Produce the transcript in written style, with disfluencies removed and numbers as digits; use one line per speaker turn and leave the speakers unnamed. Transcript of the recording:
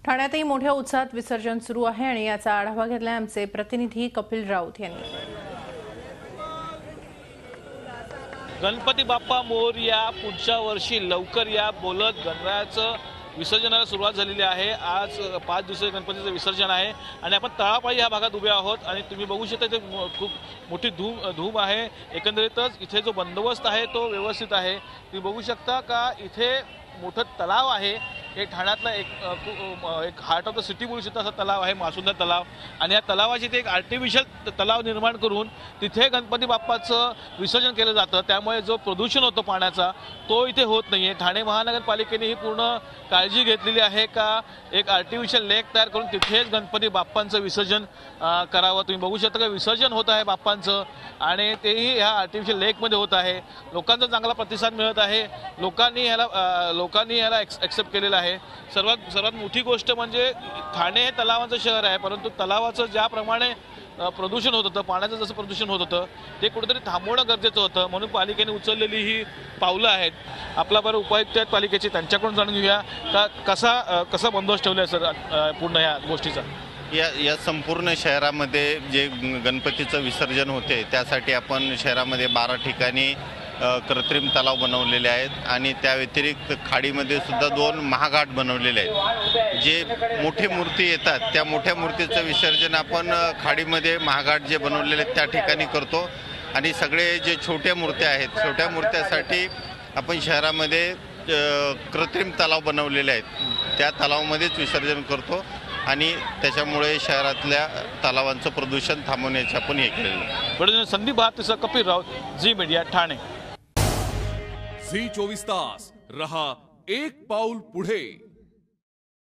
ठाण्यातही मोठ्या उत्साहात विसर्जन सुरू आहे आणि याचा आढावा घेतलाय आमचे प्रतिनिधी कपिल राऊत यांनी।
गणपती बाप्पा मोरया, पुढच्या वर्षी लवकर या बोलत गणरायाचं विसर्जनाला सुरुवात झालेली आहे। आज 5 दिवसाचे गणपतीचं विसर्जन आहे आणि आपण तळापाळी या भागात उभे आहोत आणि तुम्ही बघू शकता इथे खूप मोठी धूम आहे। एकंदरीतच इथे जो बंदोबस्त आहे तो व्यवस्थित आहे। तुम्ही बघू शकता का इथे मोठं तलाव आहे। हे ठाण्यातला एक हार्ट ऑफ द सिटी बोलू शकता असा तलाव आहे, मासुंदा तलाव। आणि या तलावाची ते एक आर्टिफिशियल तलाव निर्माण करून तिथे गणपती बाप्पाचं विसर्जन केलं जातं। त्यामुळे जो प्रदूषण होतो पाण्याचा तो इथे होत नाहीये। ठाणे महानगरपालिकेने ही पूर्ण काळजी घेतलेली आहे का एक आर्टिफिशियल लेक तयार करून तिथेच गणपती बाप्पांचं विसर्जन करावं। तुम्ही बघू शकता की विसर्जन होत आहे बाप्पांचं आणि तेही ह्या आर्टिफिशियल लेकमध्ये होत आहे। लोकांचा चांगला प्रतिसाद मिळत आहे। लोकांनी ह्याला एक्सेप्ट केलेला आहे। सर्वात मोठी गोष्ट म्हणजे ठाणे हे तलावाचं शहर आहे, परंतु तलावाचं ज्याप्रमाणे प्रदूषण होत होतं, पाण्याचं जसं प्रदूषण होत होतं ते कुठेतरी थांबवणं गरजेचं होतं। म्हणून पालिकेने उचललेली ही पावलं आहेत। आपला बरं उपायुक्त आहेत पालिकेची, त्यांच्याकडून जाणून घेऊया का कसा बंदोबस्त ठेवला आहे सर पूर्ण या गोष्टीचा।
या संपूर्ण शहरामध्ये जे गणपतीचं विसर्जन होते त्यासाठी आपण शहरामध्ये 12 ठिकाणी कृत्रिम तलाव बनवलेले आहेत आणि त्या व्यतिरिक्त खाडीमध्ये सुद्धा 2 महाघाट बनवलेले आहेत। जे मोठे मूर्ती येतात त्या मोठ्या मूर्तीचं विसर्जन आपण खाडीमध्ये महाघाट जे बनवलेले आहेत त्या ठिकाणी करतो आणि सगळे जे छोट्या मूर्त्या आहेत छोट्या मूर्त्यासाठी आपण शहरामध्ये कृत्रिम तलाव बनवलेले आहेत त्या तलावामध्येच विसर्जन करतो आणि त्याच्यामुळे शहरातल्या तलावांचं प्रदूषण थांबवण्याचे आपण हे केलेलं।
संदीप भारतीचा Kapil Raut, Zee media, Thane.
Zee 24 तास रहा एक पाऊल पुढे।